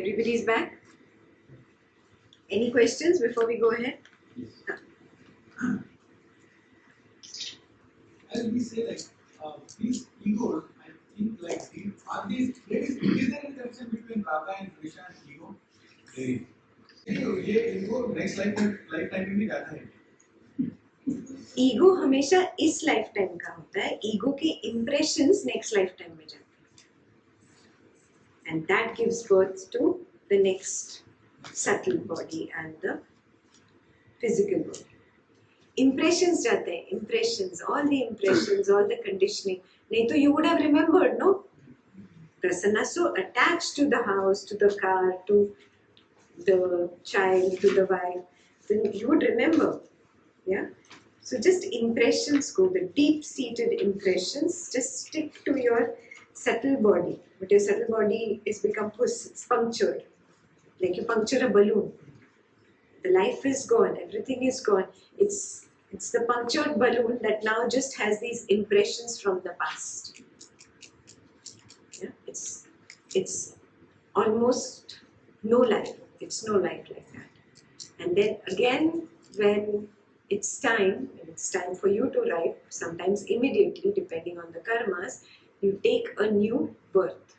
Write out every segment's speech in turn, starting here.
Everybody's back? Any questions before we go ahead? Yes. As we say, like these egos, I think, like is there any connection between raga and dvesha and ego? There is. ये इनको next lifetime में भी जाता है. Ego हमेशा इस life time का होता है. ईगो के इम्प्रेशंस नेक्स्ट लाइफ टाइम में जाते हैं, and that gives birth to the next subtle body and the physical body. Impressions जाते हैं, impressions, all the impressions, all the conditioning. नहीं तो you would have remembered, no? Prasanna so attached to the house, to the car, to the child, to the wife, then you would remember. Yeah. So just impressions go, the deep-seated impressions just stick to your subtle body. But your subtle body is become it's punctured. Like you puncture a balloon. The life is gone, everything is gone. It's the punctured balloon that now just has these impressions from the past. Yeah? It's almost no life. It's no life like that. And then again, when it's time for you to write, sometimes immediately, depending on the karmas, you take a new birth.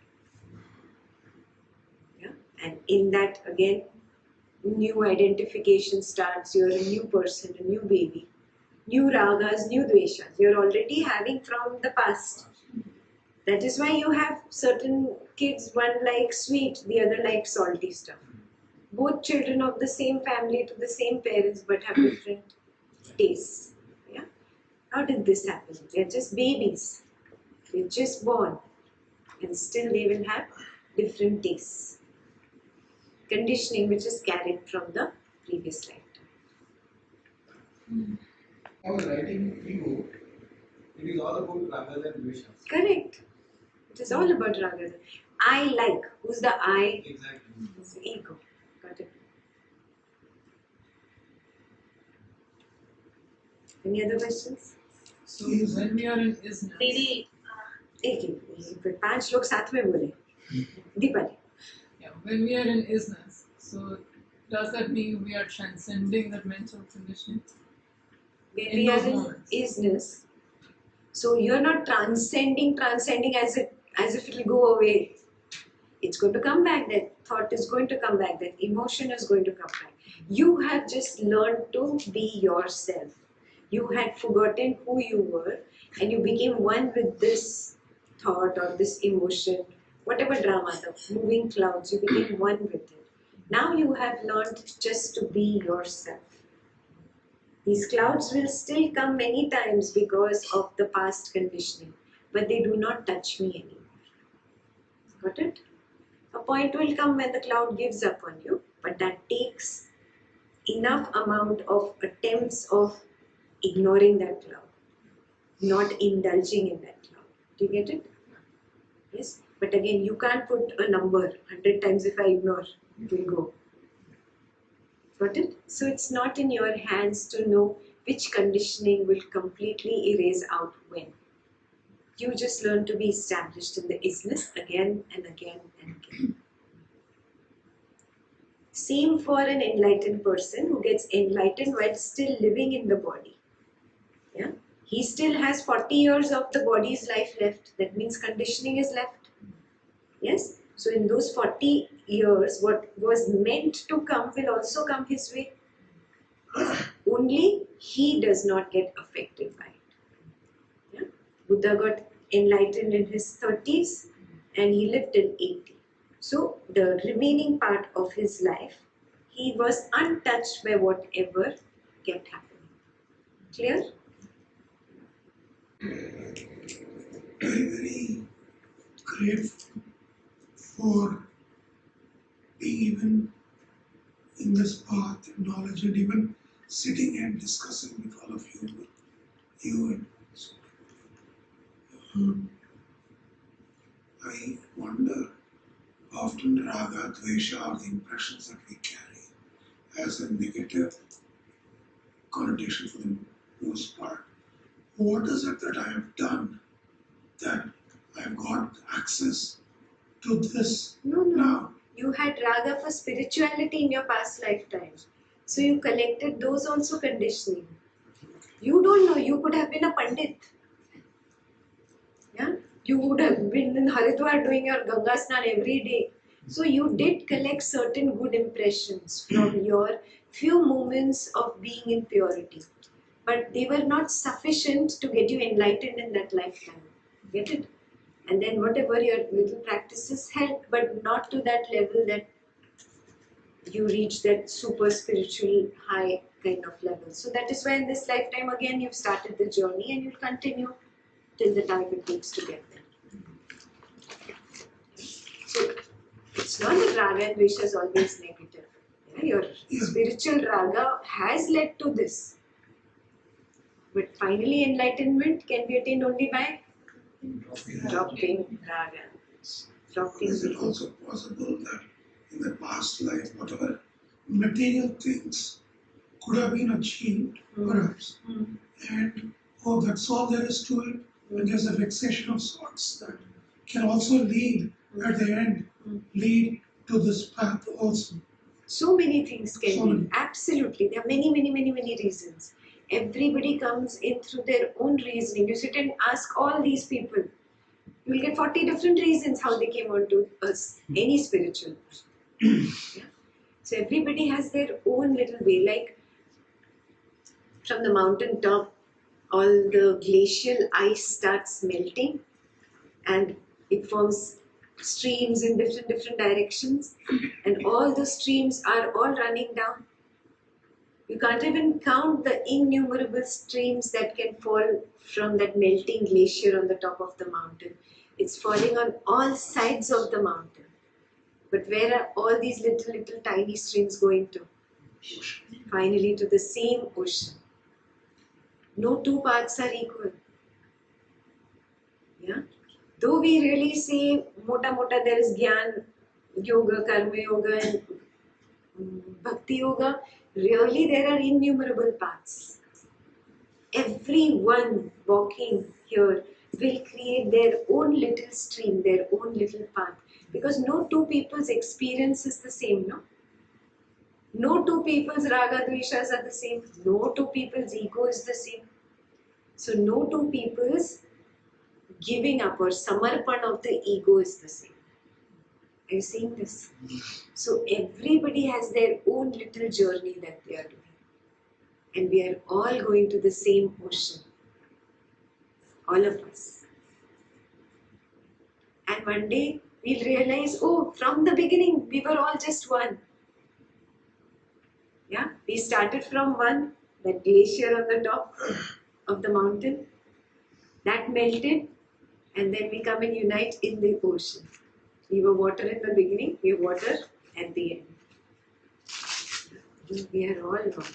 Yeah? And in that, again, new identification starts. You're a new person, a new baby. New ragas, new dveshas. You're already having from the past. That is why you have certain kids, one likes sweet, the other likes salty stuff. Both children of the same family to the same parents but have different tastes. Yeah? How did this happen? They're just babies. They're just born. And still they will have different tastes. Conditioning which is carried from the previous lifetime. I was writing ego. It is all about ragas and dveshas. Correct. It is all about ragas. I like. Who's the I? Exactly. It's the ego. Got it. Any other questions? So when we are in isness, दीदी एक 5 लोग साथ में बोले. Deepali. yeah, when we are in isness, so does that mean we are transcending that mental conditioning? When In we are those in moments. isness, so you're not transcending as if it will go away. It's going to come back. That thought is going to come back. That emotion is going to come back. You have just learned to be yourself. You had forgotten who you were and you became one with this thought or this emotion, whatever drama, the moving clouds, you became one with it. Now you have learned just to be yourself. These clouds will still come many times because of the past conditioning, but they do not touch me anymore. Got it? A point will come when the cloud gives up on you, but that takes enough amount of attempts of ignoring that cloud, not indulging in that cloud. Do you get it? Yes? But again, you can't put a number 100 times if I ignore, it will go. Got it? So it's not in your hands to know which conditioning will completely erase out when. You just learn to be established in the isness again and again and again. Same for an enlightened person who gets enlightened while still living in the body. Yeah? He still has 40 years of the body's life left. That means conditioning is left. Yes? So in those 40 years, what was meant to come will also come his way. Yes? Only he does not get affected by it. Yeah? Buddha got enlightened in his 30s and he lived till 80. So the remaining part of his life, he was untouched by whatever kept happening. Clear? Very, very grateful for being even in this path and knowledge and even sitting and discussing with all of you and so, I wonder often raga, dvesha are the impressions that we carry as a negative connotation for the most part. What is it that I have done that I've got access to this No. now? You had raga for spirituality in your past lifetime. So you collected those also conditioning. You don't know, you could have been a Pandit. Yeah? You would have been in Haridwar doing your Ganga Snan every day. So you did collect certain good impressions from your few moments of being in purity. But they were not sufficient to get you enlightened in that lifetime. Get it? And then whatever your little practices helped, but not to that level that you reach that super spiritual high kind of level. So that is why in this lifetime again you've started the journey and you'll continue till the time it takes to get there. So it's not that raga and dvesha is always negative. Yeah, your spiritual raga has led to this. But finally enlightenment can be attained only by dropping raga. Dropping Is it also possible that in the past life, whatever material things could have been achieved, perhaps, and oh, that's all there is to it, and there's a fixation of sorts that can also lead at the end, lead to this path also. So many things can So be. many. Absolutely. There are many reasons. Everybody comes in through their own reasoning. You sit and ask all these people. You will get 40 different reasons how they came onto us, any spiritual. Yeah? So everybody has their own little way. Like from the mountain top, all the glacial ice starts melting and it forms streams in different directions, and all the streams are all running down. You can't even count the innumerable streams that can fall from that melting glacier on the top of the mountain. It's falling on all sides of the mountain. But where are all these little tiny streams going to? Finally to the same ocean. No two paths are equal. Yeah? Though we really say mota there is Gyan Yoga, Karma Yoga and Bhakti Yoga, really there are innumerable paths. Everyone walking here will create their own little stream, their own little path. Because no two people's experience is the same, no? No two people's raga dveshas are the same. No two people's ego is the same. So no two people's giving up or samarpan of the ego is the same. Are you seeing this? So everybody has their own little journey that they are doing. And we are all going to the same ocean. All of us. And one day we'll realize, oh, from the beginning we were all just one. Yeah, we started from one, that glacier on the top of the mountain. That melted, and then we come and unite in the ocean. We were water in the beginning, we are water at the end. We are all one.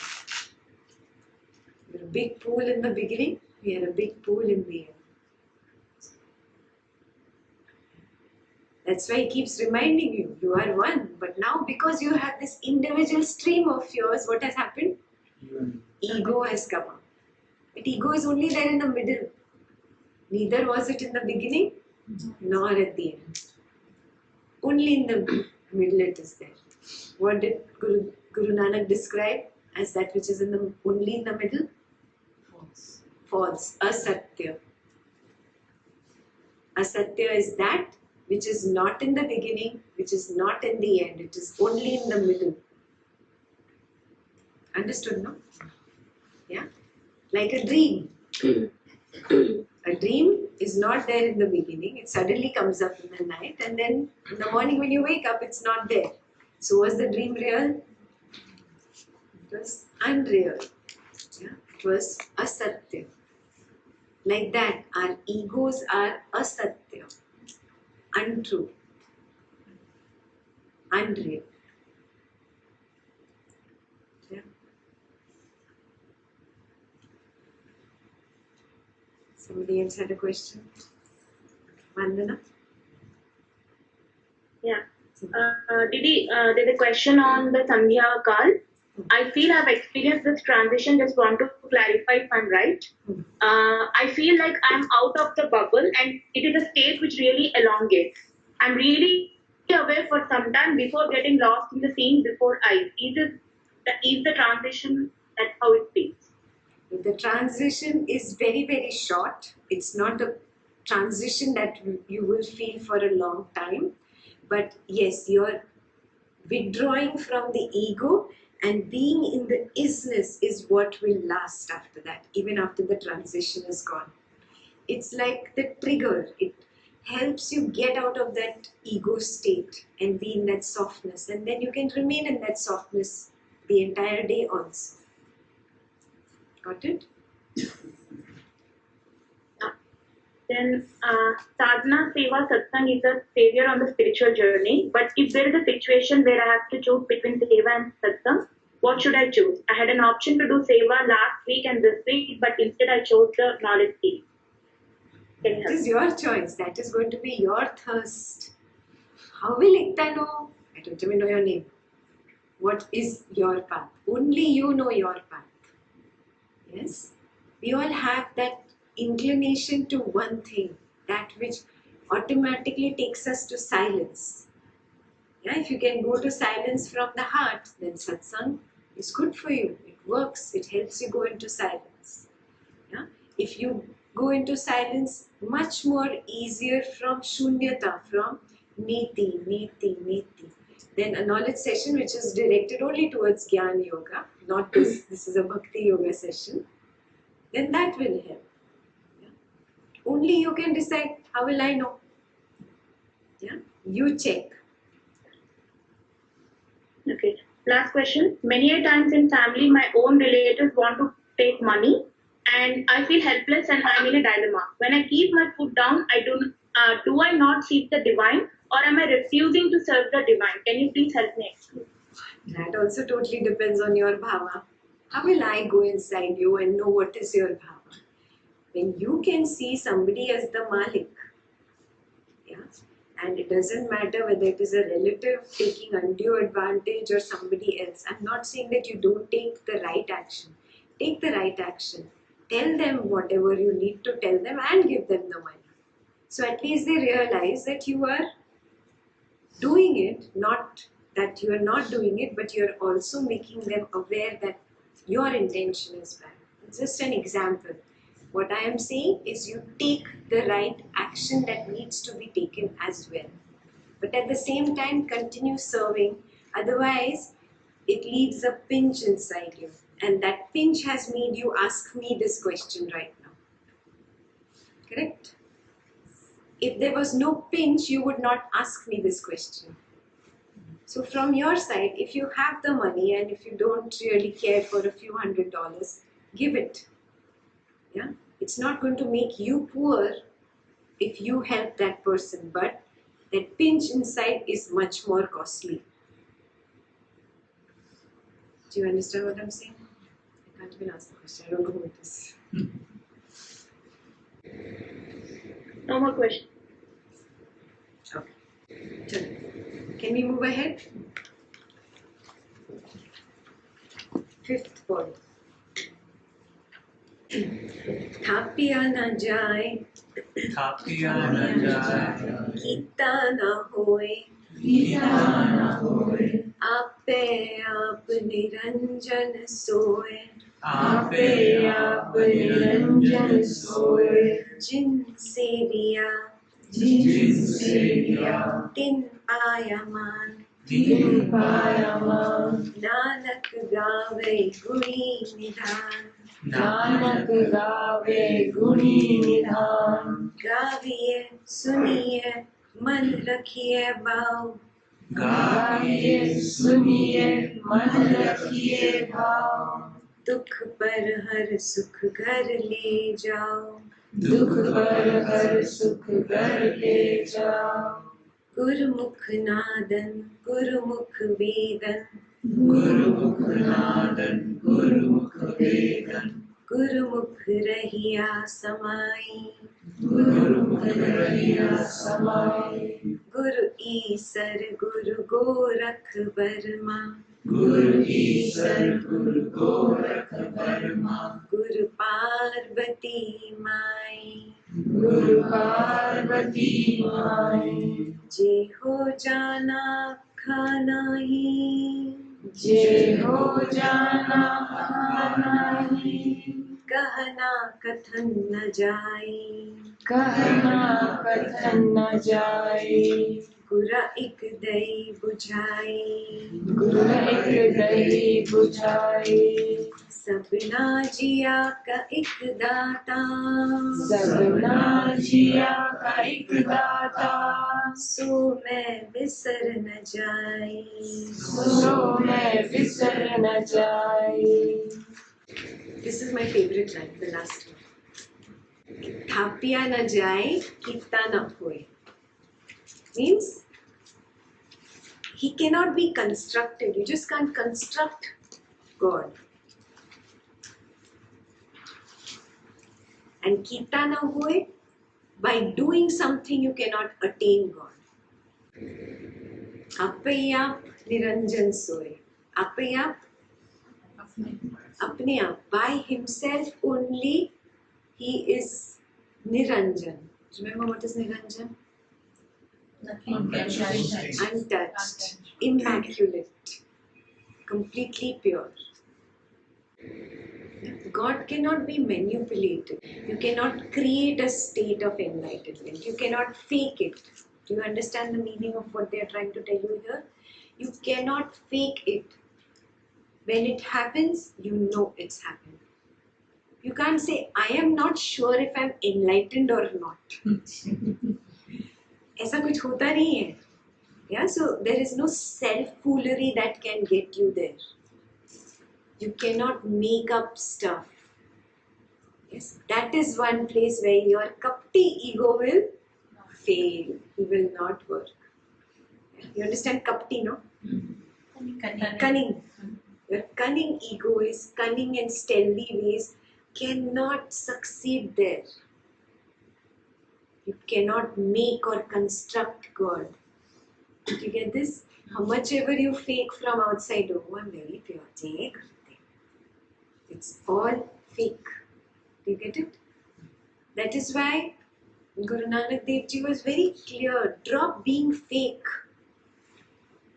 We are a big pool in the beginning, we are a big pool in the end. That's why he keeps reminding you, you are one. But now because you have this individual stream of yours, what has happened? Ego has come up. But ego is only there in the middle. Neither was it in the beginning, nor at the end. Only in the middle it is there. What did Guru Nanak describe as that which is only in the middle? False. False. Asatya. Asatya is that which is not in the beginning, which is not in the end. It is only in the middle. Understood, no? Yeah? Like a dream. A dream is not there in the beginning. It suddenly comes up in the night, and then in the morning when you wake up, it's not there. So was the dream real? It was unreal. Yeah? It was asatya. Like that, our egos are asatya. Untrue. Unreal. Yeah. Somebody else had a question? Vandana? Yeah. Did a question on the Sandhya Kal. I feel I've experienced this transition. Just want to clarify if I'm right. I feel like I'm out of the bubble, and it is a state which really elongates. I'm really away for some time before getting lost in the scene before eyes. Is the transition that how it feels? The transition is very, very short. It's not a transition that you will feel for a long time. But yes, you're withdrawing from the ego and being in the isness is what will last after that, even after the transition is gone. It's like the trigger. It helps you get out of that ego state and be in that softness. And then you can remain in that softness the entire day also. Got it? Then sadhana, seva, satsang is a savior on the spiritual journey. But if there is a situation where I have to choose between seva and satsang, what should I choose? I had an option to do seva last week and this week, but instead I chose the knowledge series. It is your choice. That is going to be your thirst. How will Ekta know? I don't even know your name. What is your path? Only you know your path. Yes? We all have that inclination to one thing, that which automatically takes us to silence. Yeah, if you can go to silence from the heart, then satsang is good for you. It works. It helps you go into silence. Yeah? If you go into silence, much more easier from shunyata, from neti. Then a knowledge session which is directed only towards Jnana Yoga, not this. This is a Bhakti Yoga session. Then that will help. Yeah? Only you can decide. How will I know? Yeah? You check. Okay. Last question. Many a times in family, my own relatives want to take money, and I feel helpless and I'm in a dilemma. When I keep my foot down, do I not seek the divine, or am I refusing to serve the divine? Can you please help me explain? That also totally depends on your bhava. How will I go inside you and know what is your bhava? When you can see somebody as the Malik, yeah, and it doesn't matter whether it is a relative taking undue advantage or somebody else. I'm not saying that you don't take the right action. Take the right action. Tell them whatever you need to tell them and give them the money. So at least they realize that you are doing it, not that you are not doing it, but you are also making them aware that your intention is bad. It's just an example. What I am saying is you take the right action that needs to be taken as well. But at the same time, continue serving. Otherwise, it leaves a pinch inside you. And that pinch has made you ask me this question right now. Correct? If there was no pinch, you would not ask me this question. So from your side, if you have the money and if you don't really care for a few $100s, give it. Yeah? It's not going to make you poor if you help that person, but that pinch inside is much more costly. Do you understand what I'm saying? I can't even ask the question. I don't know who it is. No more questions. Okay. Can we move ahead? Fifth point. थापिया न जाए, थापिया न जाए, गीता न होए, गीता न होए, आपे आप निरंजन सोए, आपे आप निरंजन सोए, जिन सेविया, जिन सेविया, तिन पाया मान, तिन पाया मान, नानक गावे गुणी निधान, नानक गावे गुणी निधान, गाविए सुनिए मन रखिए भाव, गाइए सुनिए मन रखिए भाव, दुख पर हर सुख घर ले जाओ, दुख पर हर सुख घर ले जाओ, गुरुमुख नादन गुरुमुख वेदन, गुरुमुख नादन गुरुमुख वेदन, गुरुमुख रहिया समाई, गुरुमुख रहिया समाई, गुरु ईसर गुरु गोरख बर्मा, गुरु ईश्वर गुरु गोरख बर्मा, गुरु पार्वती माई, गुरु गुरु पार्वती माई। जे हो जाना खाना ही, जे हो जाना नहीं, कहना कथन न जाए। कहना कथन न जाए। गुर एक दई बुझाए, गुरु एक दही बुझाए। सबना जिया का एक दाता। सबना जिया का एक दाता। सो मैं बिसर न जाए। सो मैं बिसर न जाए। This is my favorite line, the last one. थापिया न जाए, किता न होए. Means he cannot be constructed. You just can't construct God. And kita na hoye, by doing something you cannot attain God. Apayap niranjan soye. Apayap, apne aap. By himself only he is niranjan. Remember what is niranjan? Untouched, immaculate, completely pure. God cannot be manipulated. You cannot create a state of enlightenment. You cannot fake it. Do you understand the meaning of what they are trying to tell you here? You cannot fake it. When it happens, you know it's happened. You can't say, I am not sure if I'm enlightened or not. ऐसा कुछ होता नहीं है. Yeah, so there is no self-foolery that can get you there. You cannot make up stuff. Yes, that is one place where your kapti ego will fail. He will not work. You understand kapti, no? Cunning. Your cunning ego is cunning and stealthy ways cannot succeed there. You cannot make or construct God. Did you get this? How much ever you fake from outside, oh, I'm very pure. It's all fake. Do you get it? That is why Guru Nanak Dev Ji was very clear. Drop being fake.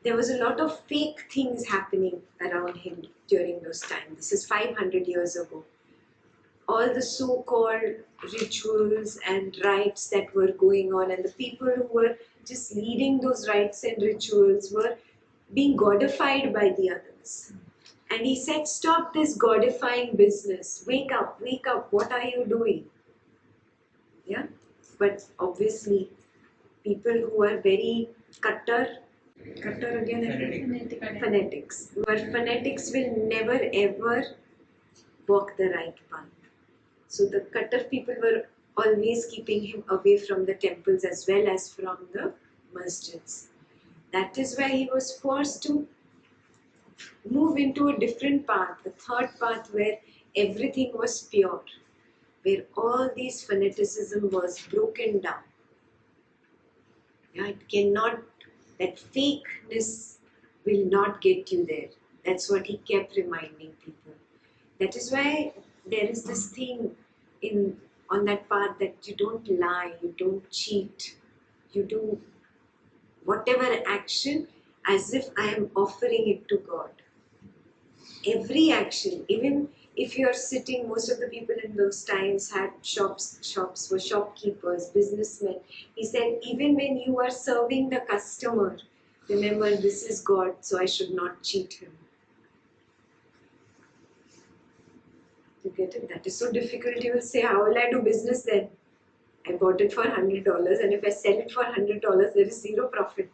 There was a lot of fake things happening around him during those times. This is 500 years ago. All the so-called rituals and rites that were going on, and the people who were just leading those rites and rituals were being godified by the others. And he said, stop this godifying business. Wake up, what are you doing? Yeah? But obviously, people who are very fanatics. Who are fanatics will never ever walk the right path. So the Qattar people were always keeping him away from the temples as well as from the masjids. That is why he was forced to move into a different path, the third path where everything was pure, where all these fanaticism was broken down. Yeah, it cannot, that fakeness will not get you there. That's what he kept reminding people. That is why there is this thing on that path that you don't lie, you don't cheat, you do whatever action as if I am offering it to God. Every action, even if you're sitting, most of the people in those times had shops were shopkeepers, businessmen. He said, even when you are serving the customer, remember this is God, so I should not cheat him. You get it? That is so difficult. You will say, how will I do business then? I bought it for $100, and if I sell it for $100, there is zero profit.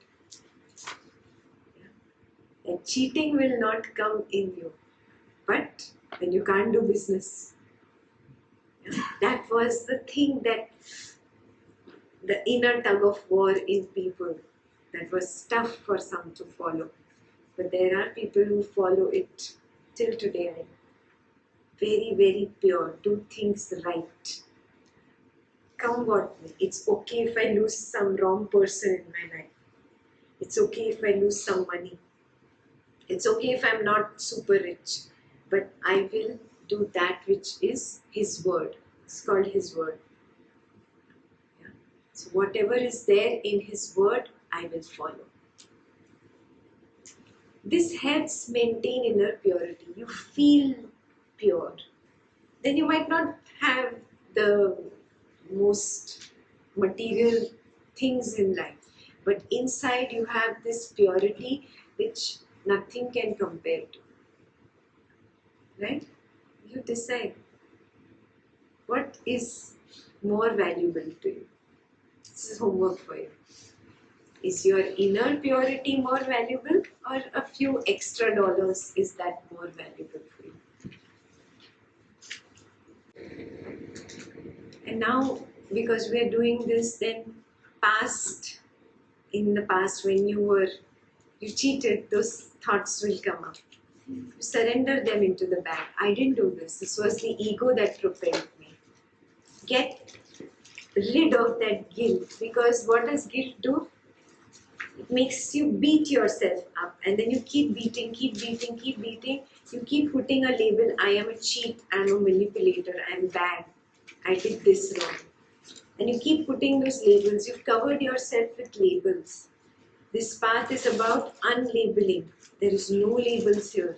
Yeah. And cheating will not come in you. But when you can't do business, yeah, that was the thing, that the inner tug of war in people, that was tough for some to follow. But there are people who follow it till today. Very, very pure, do things right. Come what may. It's okay if I lose some wrong person in my life. It's okay if I lose some money. It's okay if I'm not super rich. But I will do that which is His word. It's called His word. So whatever is there in his word, I will follow. This helps maintain inner purity. You feel pure. Then you might not have the most material things in life, but inside you have this purity which nothing can compare to. Right? You decide what is more valuable to you. This is homework for you. Is your inner purity more valuable, or a few extra dollars, is that more valuable for you? And now, because we are doing this, then in the past when you cheated, those thoughts will come up. You surrender them into the bag. I didn't do this. This was the ego that propelled me. Get rid of that guilt, because what does guilt do? It makes you beat yourself up, and then you keep beating. You keep putting a label. I am a cheat, I am a manipulator, I am bad, I did this wrong. And you keep putting those labels. You've covered yourself with labels. This path is about unlabeling. There is no labels here.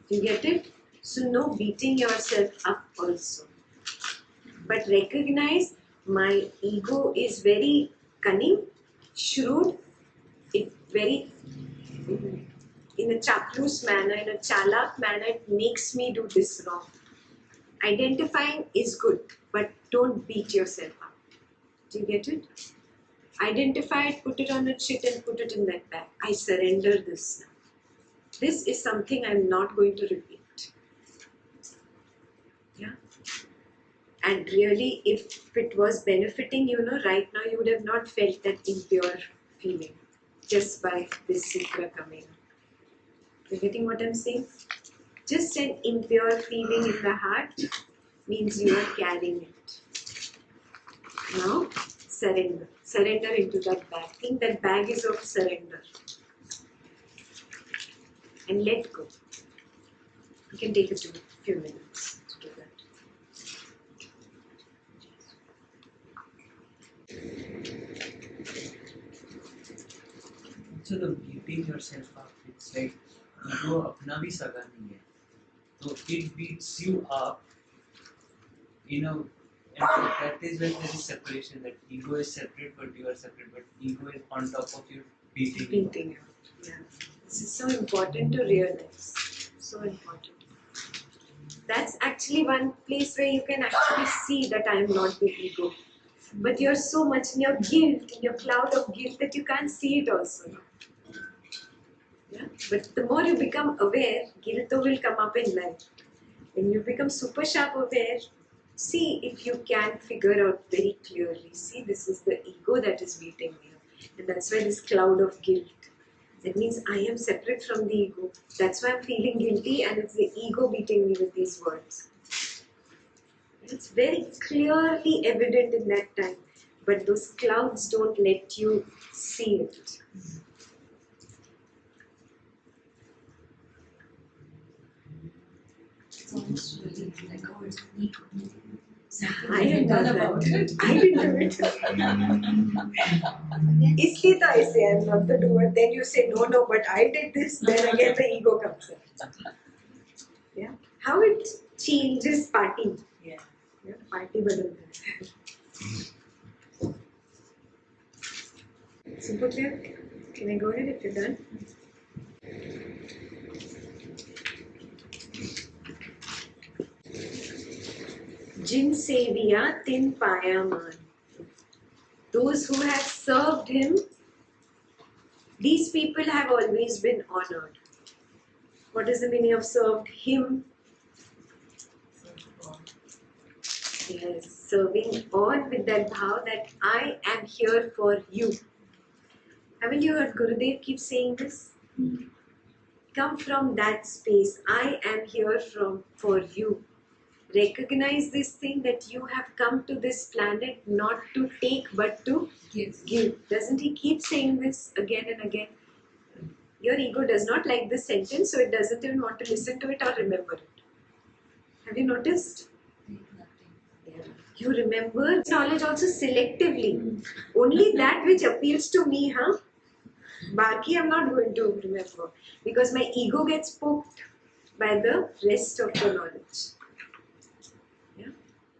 You get it? So no beating yourself up also. But recognize my ego is very cunning, shrewd, it very in a chaplus manner, in a chalak manner, it makes me do this wrong. Identifying is good, but don't beat yourself up. Do you get it? Identify it, put it on a sheet and put it in that bag. I surrender this now. This is something I'm not going to repeat. Yeah? And really, if it was benefiting you, right now you would have not felt that impure feeling just by this sutra coming. You getting what I'm saying? Just an impure feeling in the heart means you are carrying it. Now, surrender. Surrender into that bag. Think that bag is of surrender. And let go. You can take it a few minutes to do that. So the beating yourself up, it's like ego अपना भी सगा नहीं है, so it beats you up, and that is when there is separation. That ego is separate, but you are separate. But ego is on top of you, beating you. Yeah. This is so important to realize. So important. That's actually one place where you can actually see that I am not the ego. But you're so much in your guilt, in your cloud of guilt, that you can't see it also. Yeah? But the more you become aware, guilt will come up in life. When you become super sharp aware, see if you can figure out very clearly. See, this is the ego that is beating me up. And that's why this cloud of guilt. That means I am separate from the ego. That's why I'm feeling guilty, and it's the ego beating me with these words. It's very clearly evident in that time. But those clouds don't let you see it. Sounds really like how it's ego. I am done not about that. it. I didn't do it. इसलिए तो ऐसे I am not the doer. Then you say no, but I did this. Then again the ego comes in. Yeah. How it changes party. Yeah. Party बदलता है. Super clear? Can I go ahead if you're done? Jin seviya tin paya man. Those who have served him, these people have always been honored. What is the meaning of served him? Yes, serving all with that bhav that I am here for you. Haven't you heard Gurudev keep saying this? Come from that space. I am here for you. Recognize this thing that you have come to this planet not to take but to give. Doesn't he keep saying this again and again? Your ego does not like this sentence, so it doesn't even want to listen to it or remember it. Have you noticed? Yeah. You remember knowledge also selectively. Only that which appeals to me, huh? Baki I'm not going to remember because my ego gets poked by the rest of the knowledge. Yeah?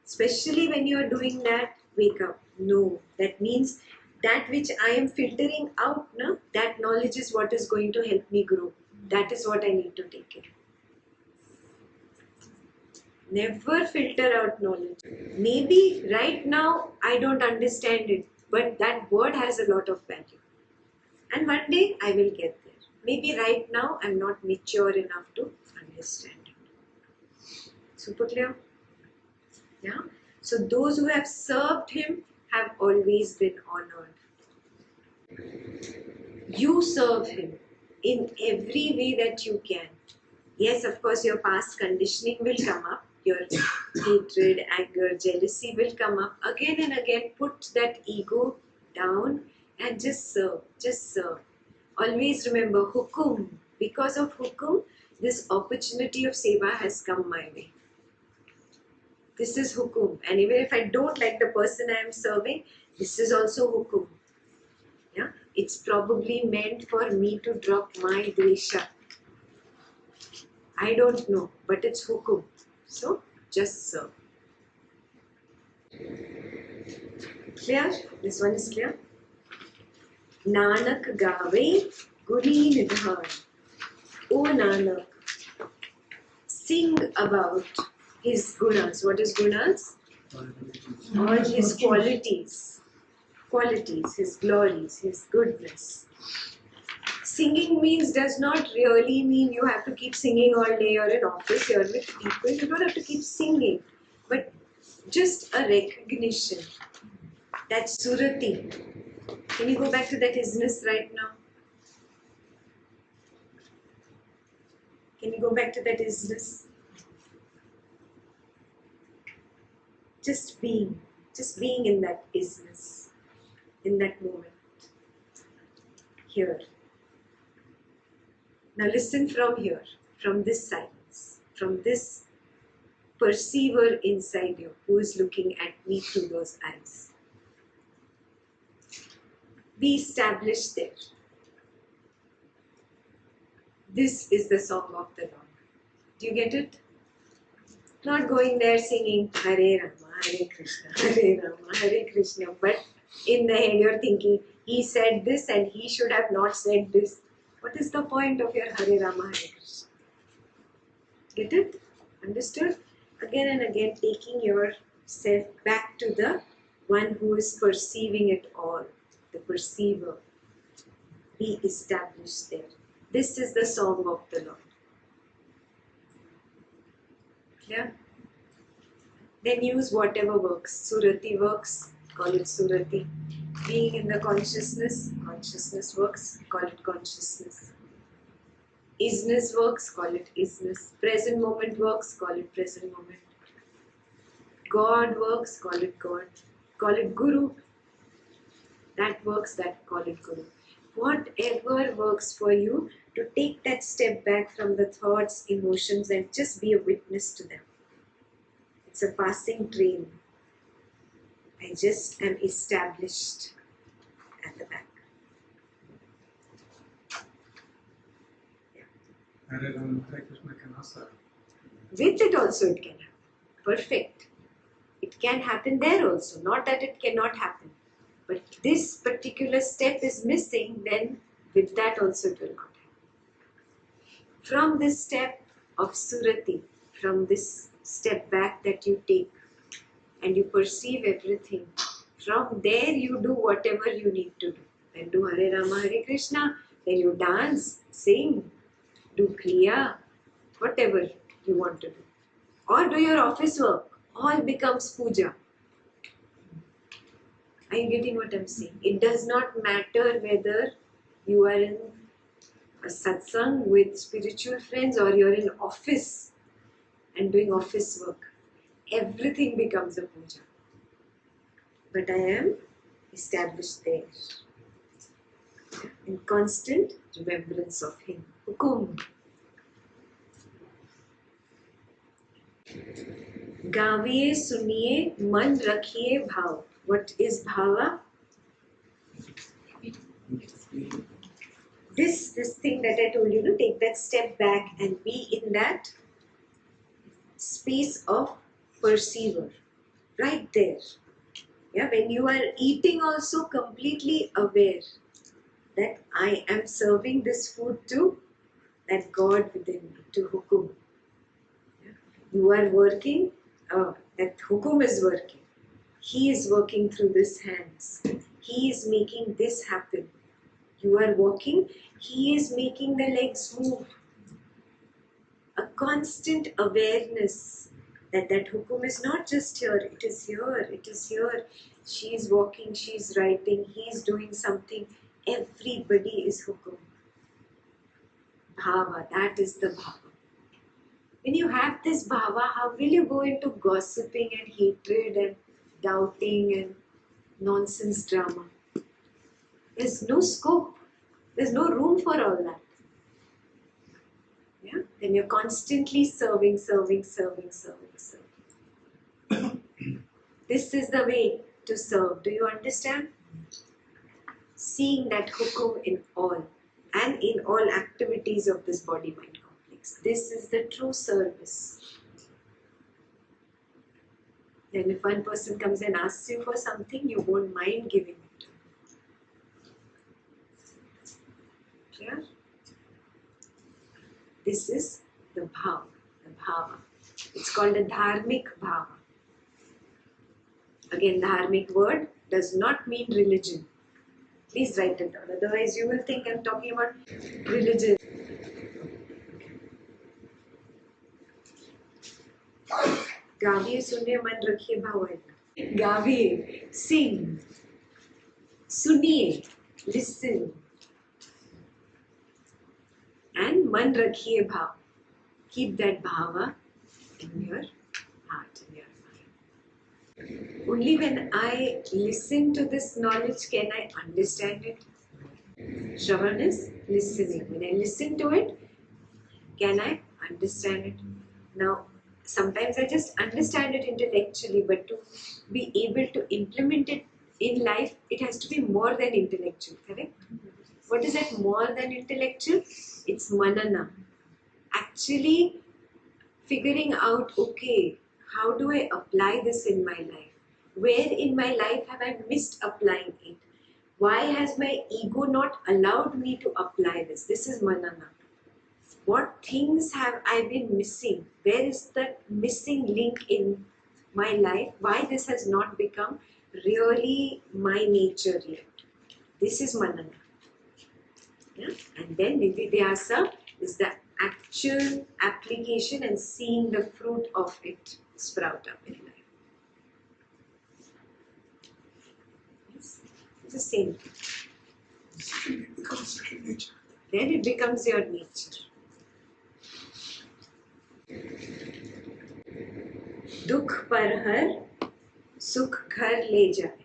Especially when you are doing that, wake up. No, that means that which I am filtering out, na, that knowledge is what is going to help me grow. That is what I need to take care. Never filter out knowledge. Maybe right now I don't understand it, but that word has a lot of value. And one day I will get there. Maybe right now I'm not mature enough to understand it. Super clear? Yeah? So those who have served him have always been honored. You serve him in every way that you can. Yes, of course, your past conditioning will come up. Your hatred, anger, jealousy will come up. Again and again, put that ego down and just serve. Just serve. Always remember hukum. Because of hukum, this opportunity of seva has come my way. This is hukum. And even if I don't like the person I am serving, this is also hukum. Yeah? It's probably meant for me to drop my dvesha. I don't know, but it's hukum. So, just serve. Clear? This one is clear? Nanak gave guni nidhan. O Nanak, sing about his gunas. What is gunas? All his qualities. Qualities, his glories, his goodness. Singing means does not really mean you have to keep singing all day. You're in office, you're with people. You don't have to keep singing. But just a recognition. That surati. Can you go back to that isness right now? Can you go back to that isness? Just being in that isness, in that moment. Here. Now listen from here, from this silence, from this perceiver inside you who is looking at me through those eyes. Be established there. This is the song of the Lord. Do you get it? Not going there singing Hare Rama, Hare Krishna, Hare Rama, Hare Krishna, but in the head you're thinking, he said this and he should have not said this. What is the point of your Hare Rama, Hare Krishna? Get it? Understood? Again and again, taking yourself back to the one who is perceiving it all, the perceiver. Be established there. This is the song of the Lord. Clear? Then use whatever works. Surati works, call it Surati. Being in the consciousness works, call it consciousness. Isness works, call it isness. Present moment works, call it present moment. God works, call it God. Call it Guru. That works, that call it Guru. Whatever works for you, to take that step back from the thoughts, emotions, and just be a witness to them. It's a passing train. I just am established at the back. Hare Rama, Hare Krishna can also. With it also it can happen. Perfect. It can happen there also. Not that it cannot happen. But this particular step is missing, then with that also it will not happen. From this step of Surati, from this step back that you take and you perceive everything, from there you do whatever you need to do. Then do Hare Rama, Hare Krishna, then you dance, sing, do Kriya, whatever you want to do. Or do your office work. All becomes puja. Are you getting what I'm saying? It does not matter whether you are in a satsang with spiritual friends or you're in office and doing office work. Everything becomes a puja. But I am established there in constant remembrance of him. Hukum. गाविए सुनिए मन रखिए भाव. What is bhava? This thing that I told you to take that step back and be in that space of perceiver, right there. Yeah, when you are eating, also completely aware that I am serving this food to that God within me, to hukum. Yeah. You are working, that hukum is working. He is working through this hands. He is making this happen. You are walking, He is making the legs move. A constant awareness that that hukum is not just here, it is here, it is here. She is walking, she is writing, he is doing something. Everybody is hukum. Bhava, that is the bhava. When you have this bhava, how will you go into gossiping and hatred and doubting and nonsense drama? There's no scope. There's no room for all that. Yeah? Then you're constantly serving. This is the way to serve. Do you understand? Seeing that hukum in all and in all activities of this body-mind complex. This is the true service. Then if one person comes and asks you for something, you won't mind giving it. Yeah? This is the bhava. It's called a dharmic bhava. Again, dharmic word does not mean religion. Please write it down. Otherwise, you will think I'm talking about religion. गाविए सुनिए मन रखिए भाव. गाविए, sing. सुनिए, listen. And man rakhiye bhav. Keep that bhava in your heart, in your mind. Only when I listen to this knowledge can I understand it. Shravan is listening. When I listen to it, can I understand it? Now, sometimes I just understand it intellectually, but to be able to implement it in life, it has to be more than intellectual, correct? What is that more than intellectual? It's manana. Actually figuring out, okay, how do I apply this in my life? Where in my life have I missed applying it? Why has my ego not allowed me to apply this? This is manana. What things have I been missing? Where is that missing link in my life? Why this has not become really my nature yet? This is manana. Yeah? And then Nididyasa is the actual application and seeing the fruit of it sprout up in life. Yes? It's the same thing. It becomes second nature. Then it becomes your nature. दुख पर हर सुख घर ले जाए.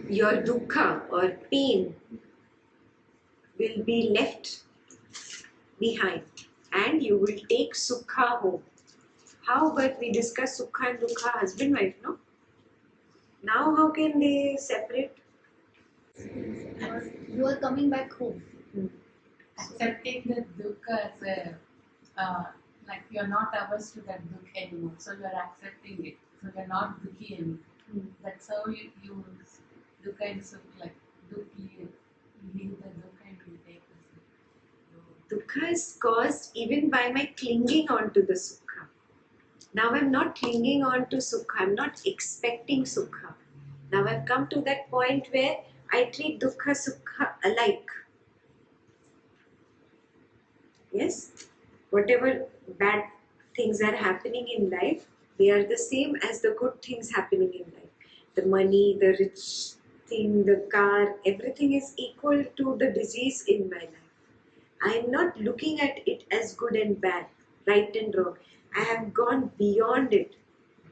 Your dukkha or pain will be left behind and you will take sukha home. How, but we discuss sukha and dukkha, husband wife, no? Now how can they separate? You are coming back home. Accepting the dukkha as a, like you're not averse to that dukkha anymore, so you're accepting it. So you're not dukkhi anymore. That's how you dukkha is like dukkhi, you leave the dukkha and you take the sukha. Dukkha is caused even by my clinging on to the sukha. Now I'm not clinging on to sukha, I'm not expecting sukha. Now I've come to that point where I treat dukkha, sukha alike. Yes? Whatever bad things are happening in life, they are the same as the good things happening in life. The money, the rich thing, the car, everything is equal to the disease in my life. I am not looking at it as good and bad, right and wrong. I have gone beyond it.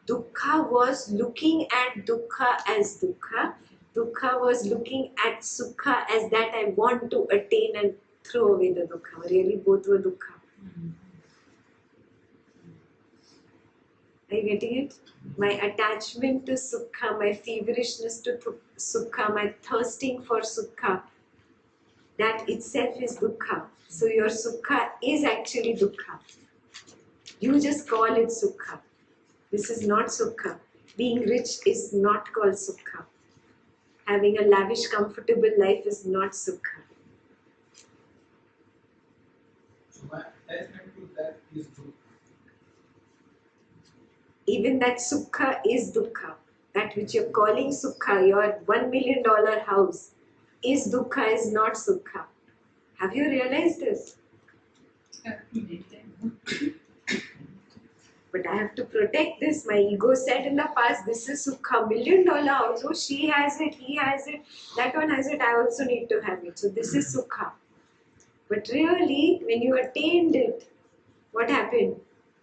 Dukkha was looking at dukkha as dukkha. Dukkha was looking at sukha as that I want to attain and throw away the dukkha. Really, both were dukkha. Are you getting it? My attachment to sukha, my feverishness to sukha, my thirsting for sukha, that itself is dukkha. So your sukha is actually dukkha. You just call it sukha. This is not sukha. Being rich is not called sukha. Having a lavish, comfortable life is not sukha. So my attachment to that is dukkha. Even that sukha is dukkha. That which you're calling sukha, your $1 million house, is dukkha, is not sukha. Have you realized this? But I have to protect this. My ego said in the past, this is sukha, $1 million house. Oh, she has it, he has it, that one has it, I also need to have it. So this is sukha. But really, when you attained it, what happened?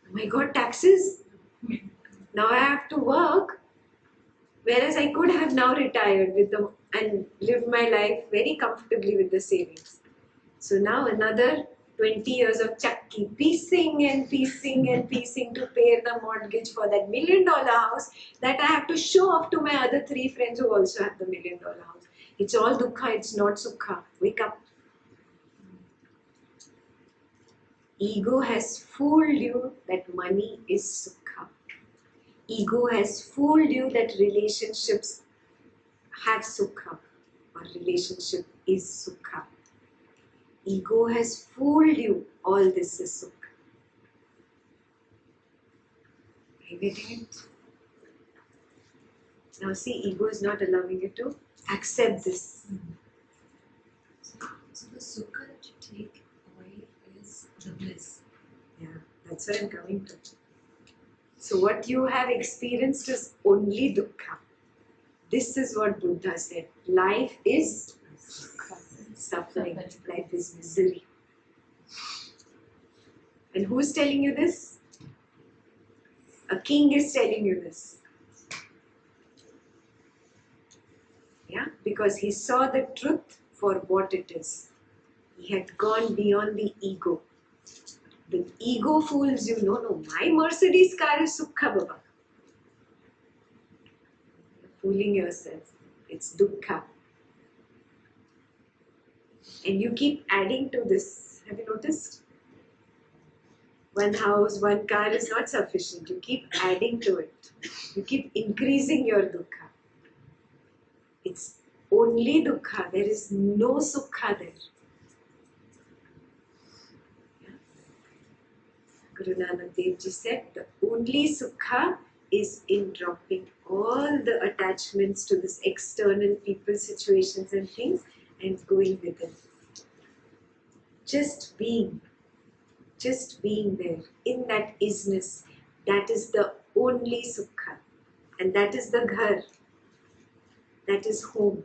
Oh my God, taxes. Now I have to work. Whereas I could have now retired with them and lived my life very comfortably with the savings. So now another 20 years of chakki, piecing and piecing and piecing to pay the mortgage for that $1 million house that I have to show off to my other 3 friends who also have the $1 million house. It's all dukkha, it's not sukha. Wake up. Ego has fooled you that money is sukha. Ego has fooled you that relationships have sukha or relationship is sukha. Ego has fooled you. All this is sukha. Are you getting it? Now see, ego is not allowing you to accept this. So the sukha that you take away is the bliss. Yeah, that's what I'm coming to. So what you have experienced is only dukkha. This is what Buddha said. Life is suffering. Life is misery. And who's telling you this? A king is telling you this. Yeah, because he saw the truth for what it is. He had gone beyond the ego. The ego fools you. No, my Mercedes car is sukha, Baba. You're fooling yourself. It's dukkha. And you keep adding to this. Have you noticed? One house, one car is not sufficient. You keep adding to it. You keep increasing your dukkha. It's only dukkha. There is no sukha there. Yeah. Guru Nanak Dev Ji said the only sukha is in dropping all the attachments to this external people, situations and things and going within. Just being there in that isness, that is the only sukha. And that is the ghar. That is home.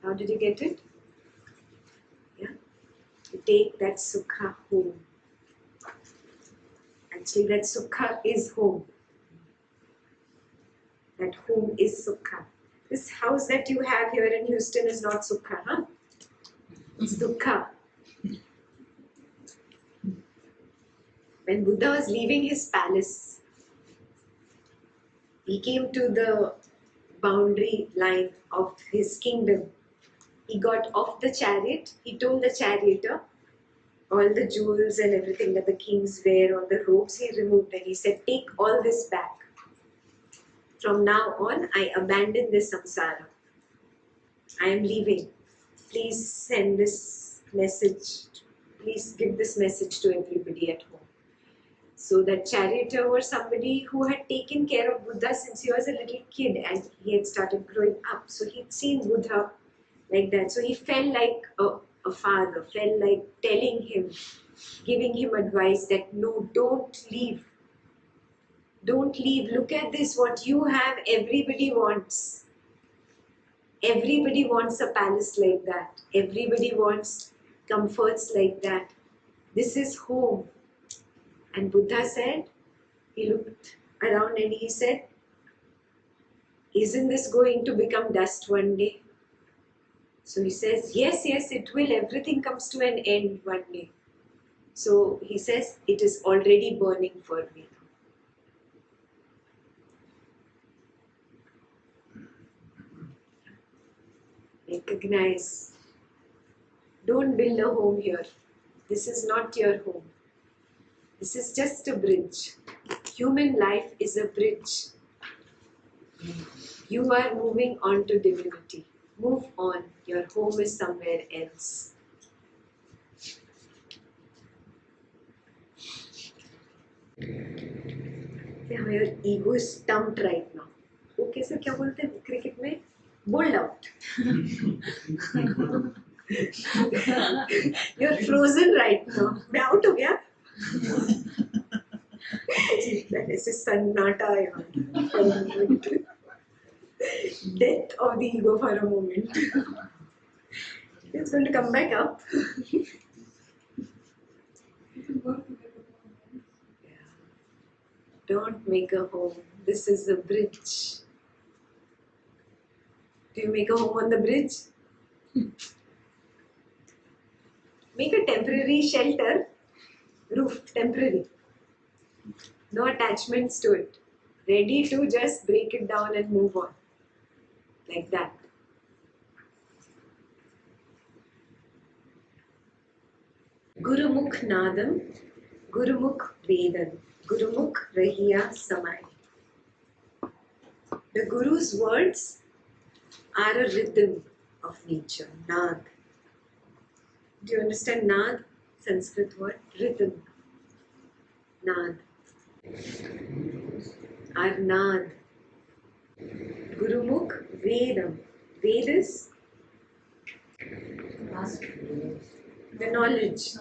How did you get it? Yeah? You take that sukha home. Actually, that sukha is home. That home is sukha. This house that you have here in Houston is not sukha, huh? It's dukkha. When Buddha was leaving his palace, he came to the boundary line of his kingdom. He got off the chariot. He told the charioteer all the jewels and everything that the kings wear, all the robes he removed, and he said, take all this back. From now on, I abandon this samsara. I am leaving. Please send this message. Please give this message to everybody at home. So that charioteer was somebody who had taken care of Buddha since he was a little kid and he had started growing up. So he'd seen Buddha like that. So he felt like a father, felt like telling him, giving him advice that no, don't leave. Don't leave. Look at this. What you have, everybody wants. Everybody wants a palace like that. Everybody wants comforts like that. This is home. And Buddha said, he looked around and he said, isn't this going to become dust one day? So he says, yes, it will. Everything comes to an end one day. So he says, it is already burning for me. Recognize. Don't build a home here. This is not your home. This is just a bridge. Human life is a bridge. You are moving on to divinity. Move on. Your home is somewhere else. How your ego is stumped right now. वो कैसे क्या बोलते हैं cricket में? Bowled out. You're frozen right now. मैं out हो गया. ऐसे सन्नाटा यार. Death of the ego for a moment. It's going to come back up. Don't make a home. This is a bridge. Do you make a home on the bridge? Make a temporary shelter. Roof, temporary. No attachments to it. Ready to just break it down and move on. Like that. Gurumukh Nadam, Gurumukh Vedan, Gurumukh Rahiya Samai. The Guru's words are a rhythm of nature, Nad. Do you understand Nad? Sanskrit word, rhythm. Nad. Are Nad. Gurumukh Vedam. Ved is the knowledge.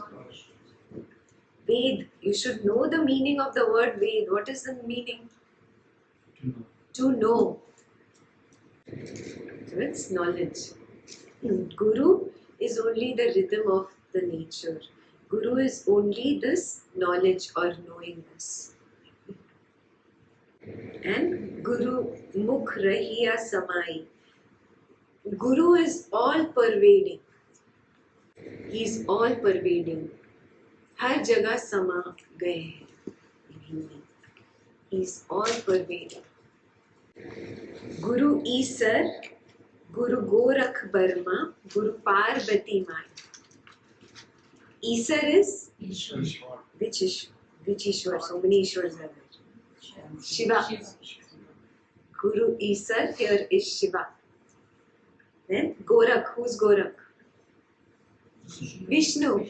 Ved. You should know the meaning of the word Ved. What is the meaning? To know. So it's knowledge. Guru is only the rhythm of the nature. Guru is only this knowledge or knowingness. And Guru Mukh Rahiya Samai. Guru is all pervading. He is all pervading. हर जगह समा गए हैं. He is all pervading. Guru Isar, Guru Gorakh Barma, Guru Parvati Mai. Isar is which Ishwar? So many Ishwars are there. Shiva. Guru Isar, here is Shiva. Then Gorakh, who's Gorakh? Vishnu.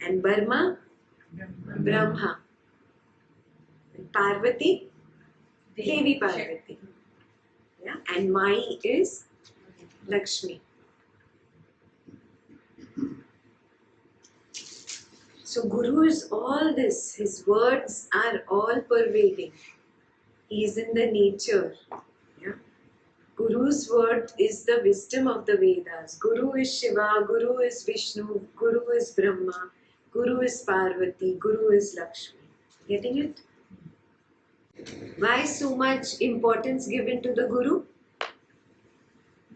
And Brahma, Brahma. And Parvati, Devi Parvati. Yeah? And Mai is Lakshmi. So Guru is all this. His words are all pervading. He is in the nature. Yeah? Guru's word is the wisdom of the Vedas. Guru is Shiva, Guru is Vishnu, Guru is Brahma, Guru is Parvati, Guru is Lakshmi. Getting it? Why so much importance given to the Guru?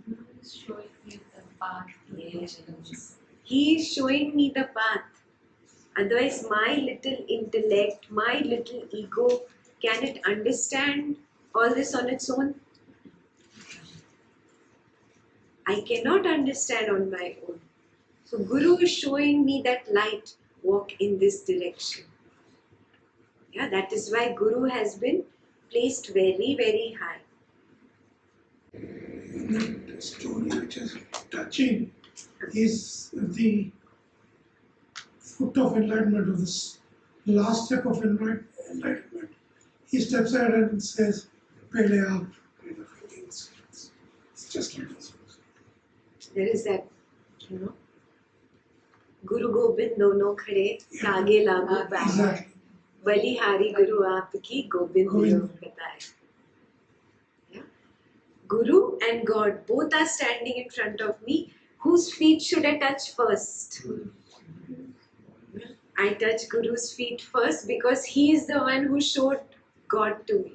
Guru is showing you the path. Yes. He is showing me the path. Otherwise, my little intellect, my little ego, can it understand all this on its own? I cannot understand on my own. So Guru is showing me that light, walk in this direction. Yeah, that is why Guru has been placed very, very high. That story which is touching is the foot of enlightenment, of this last step of enlightenment. He steps ahead and says, Pele aap. It's just like this. There is that, Guru Gobind dono khade, saage lagu baag. Exactly. Balihari Guru aapki Gobind yo bataye. Yeah? Guru and God both are standing in front of me. Whose feet should I touch first? I touch Guru's feet first because he is the one who showed God to me.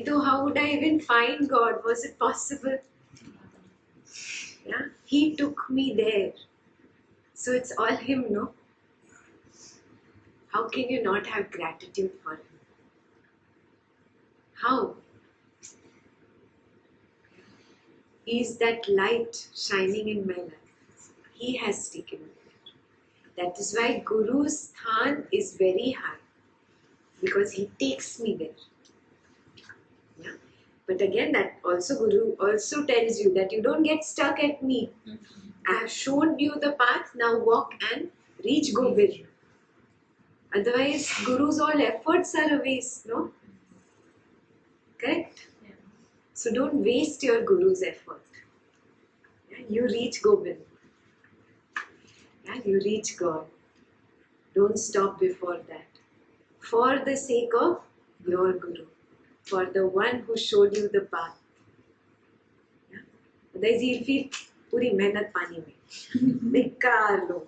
So how would I even find God? Was it possible? Yeah? He took me there. So it's all him, no? How can you not have gratitude for him? How? He is that light shining in my life. He has taken me there. That is why Guru's sthan is very high, because he takes me there. Yeah. But again, that also Guru also tells you that you don't get stuck at me. I have shown you the path, now walk and reach Gobind. Otherwise, Guru's all efforts are a waste, no? Correct? Yeah. So don't waste your Guru's effort. Yeah, you reach Gobind. Yeah, you reach God. Don't stop before that. For the sake of your Guru. For the one who showed you the path. Yeah? Otherwise you'll feel पूरी मेहनत पानी में. बेकार लोग.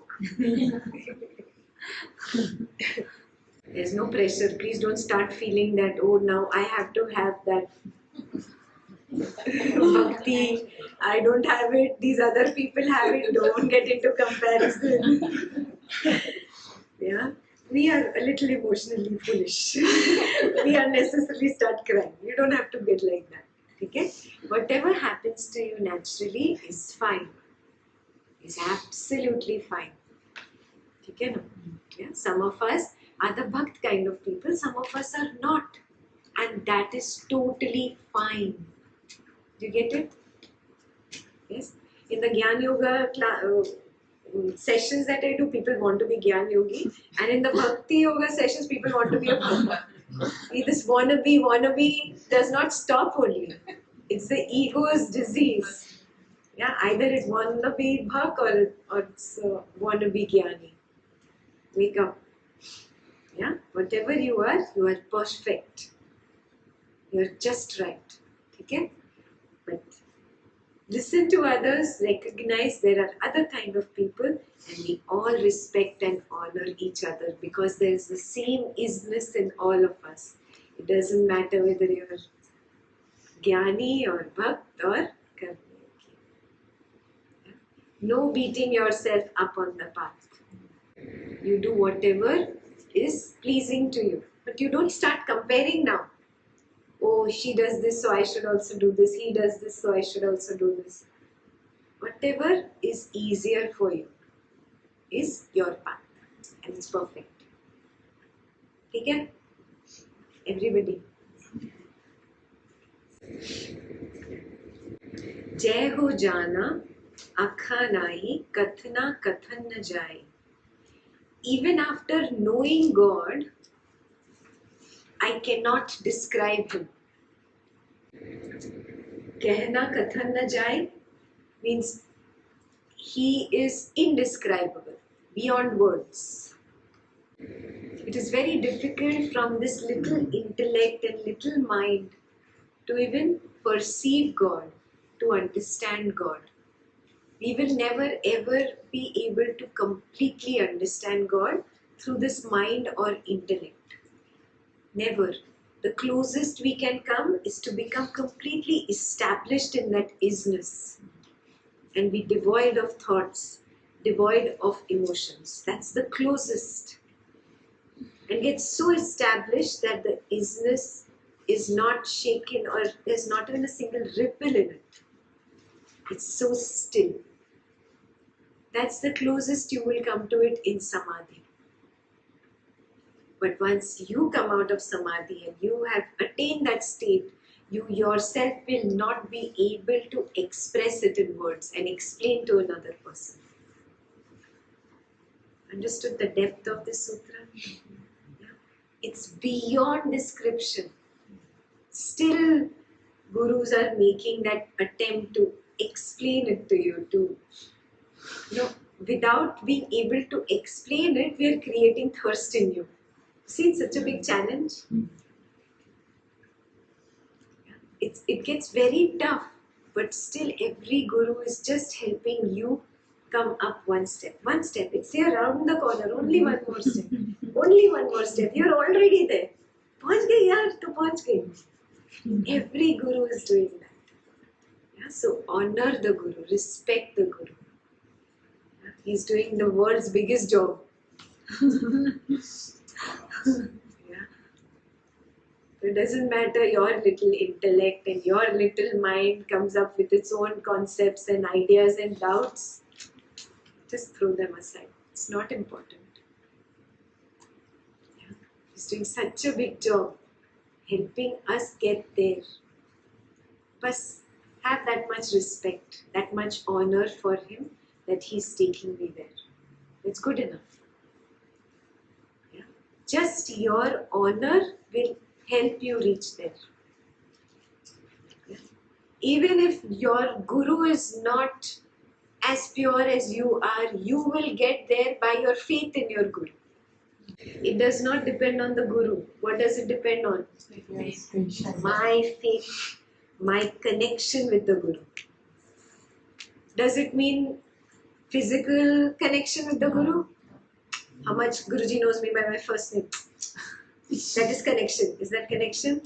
There's no pressure. Please don't start feeling that, oh, now I have to have that bhakti. I don't have it. These other people have it. Don't get into comparison. Yeah. We are a little emotionally foolish. We unnecessarily start crying. You don't have to get like that. Okay? Whatever happens to you naturally is fine. Is absolutely fine. Okay? No? Yeah? Some of us are the bhakt kind of people, some of us are not. And that is totally fine. Do you get it? Yes? In the Gyan Yoga sessions that I do, people want to be Gyan Yogi. And in the Bhakti Yoga sessions, people want to be a Bhakta. This wannabe does not stop only. It's the ego's disease. Yeah, either it's wannabe Bhak or it's wannabe Gyani. Wake up. Yeah, whatever you are perfect. You're just right. Okay? But listen to others, recognize there are other kind of people, and we all respect and honor each other because there is the same isness in all of us. It doesn't matter whether you're Gyani or Bhakt or Karmi. Yeah? No beating yourself up on the path. You do whatever is pleasing to you. But you don't start comparing now. Oh, she does this, so I should also do this. He does this, so I should also do this. Whatever is easier for you is your path. And it's perfect. Okay? Everybody. जय हो जाना आखा नाई कथना कथन न जाए. Even after knowing God, I cannot describe Him. कहना कथन न जाए means He is indescribable, beyond words. It is very difficult from this little intellect and little mind to even perceive God, to understand God. We will never ever be able to completely understand God through this mind or intellect. Never. The closest we can come is to become completely established in that isness and be devoid of thoughts, devoid of emotions. That's the closest. And get so established that the isness is not shaken or there's not even a single ripple in it. It's so still. That's the closest you will come to it in Samadhi. But once you come out of Samadhi and you have attained that state, you yourself will not be able to express it in words and explain to another person. Understood the depth of this sutra? Yeah. It's beyond description. Still, gurus are making that attempt to explain it to you, without being able to explain it, we are creating thirst in you. See, it's such a big challenge. It gets very tough, but still every guru is just helping you come up one step. One step. It's here around the corner. Only one more step. Only one more step. You're already there. पहुंच गए यार, तो पहुंच गए. Every guru is doing that. Yeah? So honor the guru, respect the guru. Yeah? He's doing the world's biggest job. Yeah. It doesn't matter your little intellect and your little mind comes up with its own concepts and ideas and doubts. Just throw them aside. It's not important. Yeah. He's doing such a big job helping us get there. But have that much respect, that much honor for him that he's taking me there. It's good enough. Yeah. Just your honor will help you reach there. Yeah. Even if your guru is not as pure as you are, you will get there by your faith in your guru. It does not depend on the guru. What does it depend on? My faith, my connection with the guru. Does it mean physical connection with the guru? How much Guruji knows me by my first name? That is connection. Is that connection?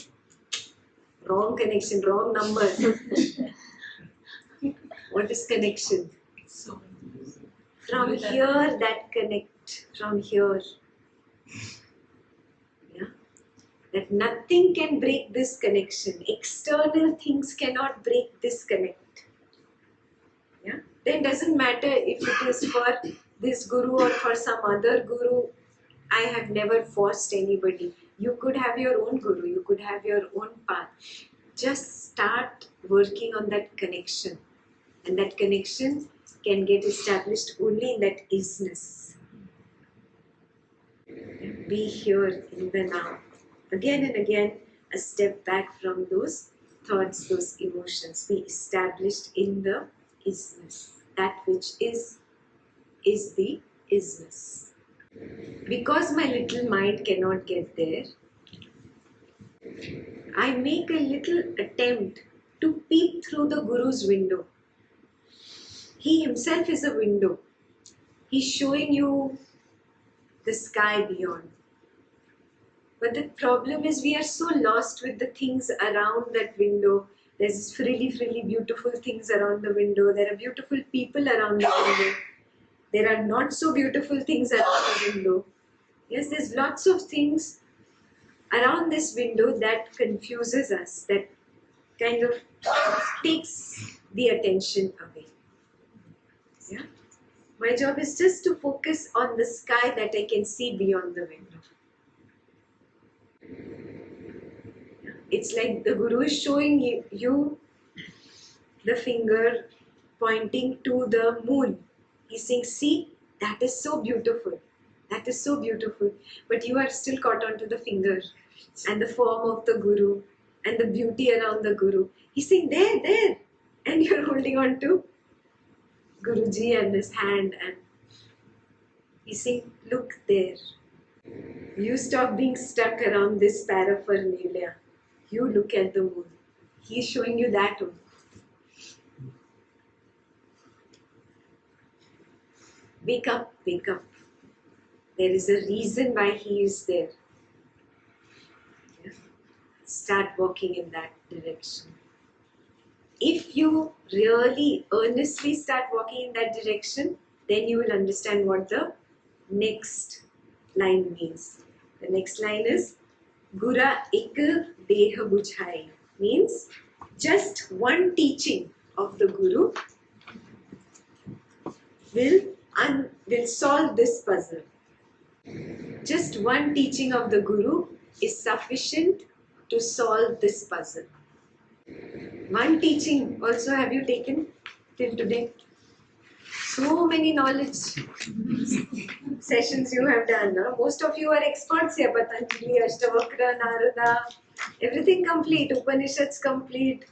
Wrong connection, wrong number. What is connection? From here, that connect. From here. Yeah. That nothing can break this connection. External things cannot break this connect. Yeah. Then doesn't matter if it is for this guru or for some other guru. I have never forced anybody. You could have your own guru. You could have your own path. Just start working on that connection. And that connection can get established only in that isness. Be here in the now. Again and again, a step back from those thoughts, those emotions. Be established in the isness. That which is the isness. Because my little mind cannot get there, I make a little attempt to peep through the Guru's window. He himself is a window. He's showing you the sky beyond. But the problem is we are so lost with the things around that window. There's frilly beautiful things around the window. There are beautiful people around the window. There are not so beautiful things around the window. Yes, there's lots of things around this window that confuses us, that kind of takes the attention away. Yeah? My job is just to focus on the sky that I can see beyond the window. It's like the Guru is showing you the finger pointing to the moon. He's saying, see, that is so beautiful. That is so beautiful. But you are still caught onto the finger and the form of the Guru and the beauty around the Guru. He's saying, there. And you're holding on to Guruji and his hand. And he's saying, look there. You stop being stuck around this paraphernalia. You look at the moon. He's showing you that one. Wake up, wake up. There is a reason why he is there. Yeah. Start walking in that direction. If you really earnestly start walking in that direction, then you will understand what the next line means. The next line is Gura ek deh bujhai, means just one teaching of the Guru will solve this puzzle. Just one teaching of the Guru is sufficient to solve this puzzle. One teaching also have you taken till today? So many knowledge sessions you have done. Huh? Most of you are experts here. Patanjali, Ashtavakra, Narada, everything complete. Upanishads complete.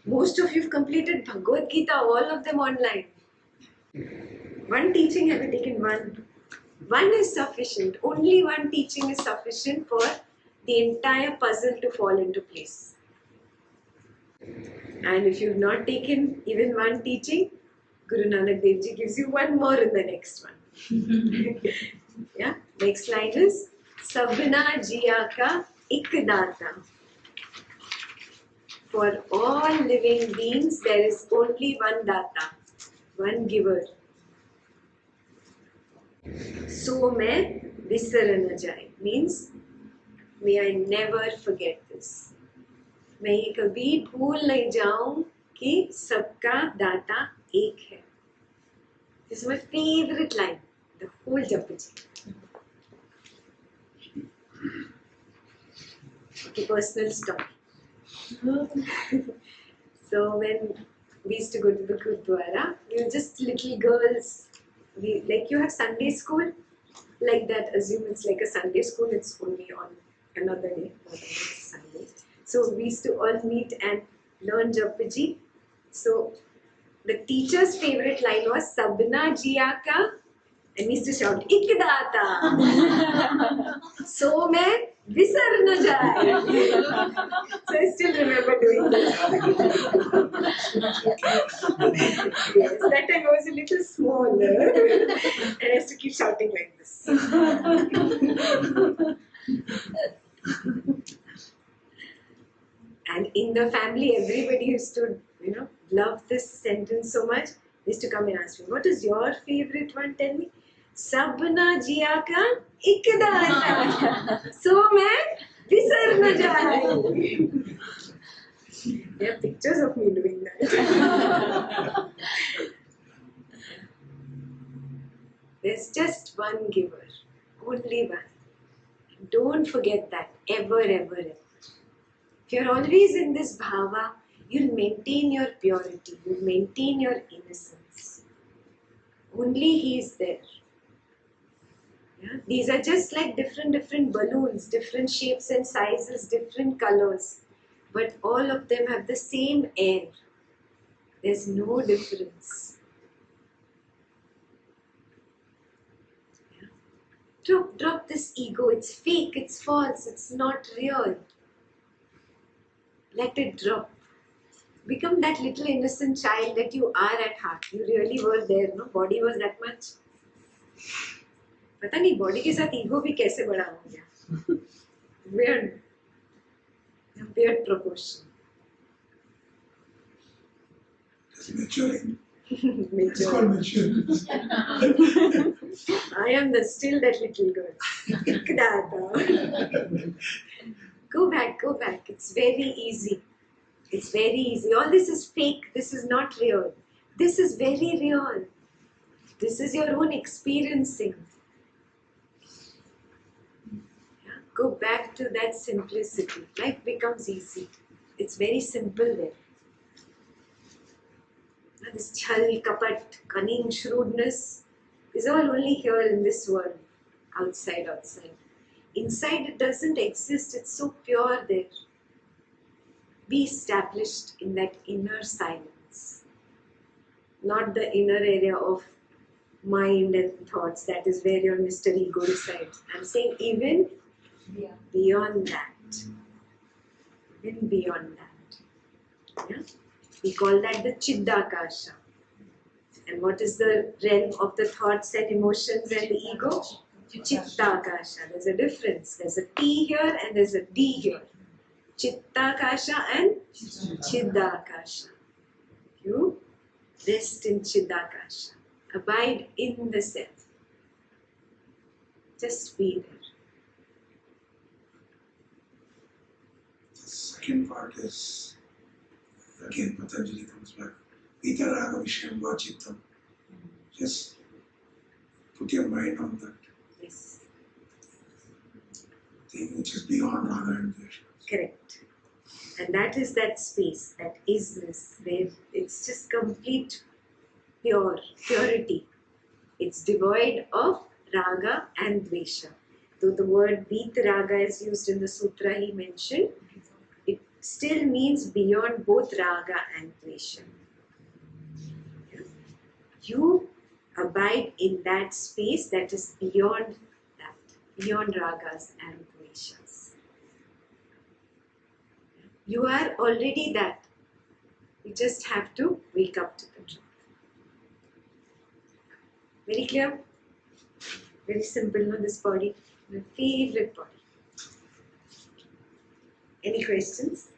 Most of you have completed Bhagavad Gita, all of them online. One teaching have you taken? One is sufficient. Only one teaching is sufficient for the entire puzzle to fall into place. And if you've not taken even one teaching, Guru Nanak Dev Ji gives you one more in the next one. Yeah. Next line is Sabna Jiya Ka Ik Data. For all living beings, there is only one Data, one giver. So मैं विसर न जाए, means may I never forget this. this. मैं ये कभी भूल नहीं जाऊं कि सबका दाता एक है. This is my favorite line, the whole Japji. Okay, personal story. So when we used to go to the Gurdwara, we were just little girls. Like you have Sunday school, like that. Assume it's like a Sunday school. It's only on another day, not on Sunday. So we used to all meet and learn Japji. So the teacher's favorite line was Sabna jiya ka, and we used to shout Ikdata. So मैं विसर न जाए. So I still remember doing this. Yes, that time I was a little smaller, and I used to keep shouting like this. And in the family, everybody used to, love this sentence so much. They used to come and ask me, "What is your favorite one? Tell me." Sabna jiya ka ikdata. So मैं विसर न जाए. There are pictures of me doing that. There's just one giver, only one. Don't forget that, ever, ever, ever. If you're always in this bhava, you'll maintain your purity, you'll maintain your innocence. Only He is there. Yeah? These are just like different balloons, different shapes and sizes, different colors. But all of them have the same air. There's no difference. Yeah? Drop this ego. It's fake, it's false, it's not real. Let it drop. Become that little innocent child that you are at heart. You really were there, no? Body was that much. पता नहीं body के साथ ego भी कैसे बड़ा हो गया. Weird proportion. It's maturing. It's Mature. called maturing. I am still that little girl. Ikdata. Go back. It's very easy. It's very easy. All this is fake. This is not real. This is very real. This is your own experiencing. Yeah? Go back to that simplicity. Life becomes easy. It's very simple there. This chal, kapat, cunning, shrewdness is all only here in this world. Outside. Inside it doesn't exist. It's so pure there. Be established in that inner silence. Not the inner area of mind and thoughts. That is where your Mr. Ego resides. I'm saying even beyond that. Even beyond that. Yeah? We call that the Chiddakasha. And what is the realm of the thoughts and emotions and the ego? Chittakasha. There's a difference. There's a T here and there's a D here. Chittakasha and Chiddakasha. You rest in Chiddakasha. Abide in the self. Just be there. The second part is, again, Patanjali comes back. Vitaraga Vishayam Vachittam. Just put your mind on that Yes. thing which is beyond Raga and Dvesha. Correct. And that is that space, that isness, where it's just complete purity. It's devoid of raga and dvesha. Though the word Vitaraga is used in the sutra he mentioned, it still means beyond both raga and dvesha. Yeah? You abide in that space that is beyond that, beyond ragas and dveshas. You are already that. You just have to wake up to the truth. Very clear? Very simple, no? This body, my favorite body. Any questions?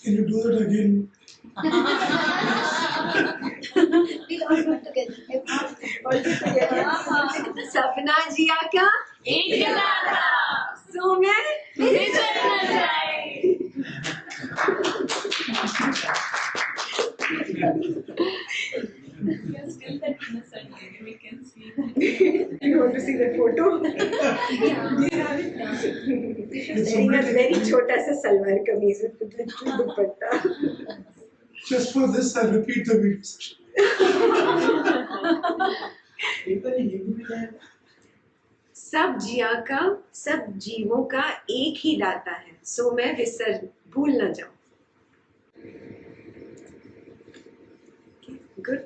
Can you do that again? We'll all do it together. All together. Sapna jiya ka Ikdata. so मैं विसर न जाए. wearing a very छोटा सा salwar kameez with little dupatta. Just for this, I'll repeat the video session. एकता जी हिंदी में क्या है? सब जीवों का एक ही दाता है, सो मैं भूल न जाऊं. Good.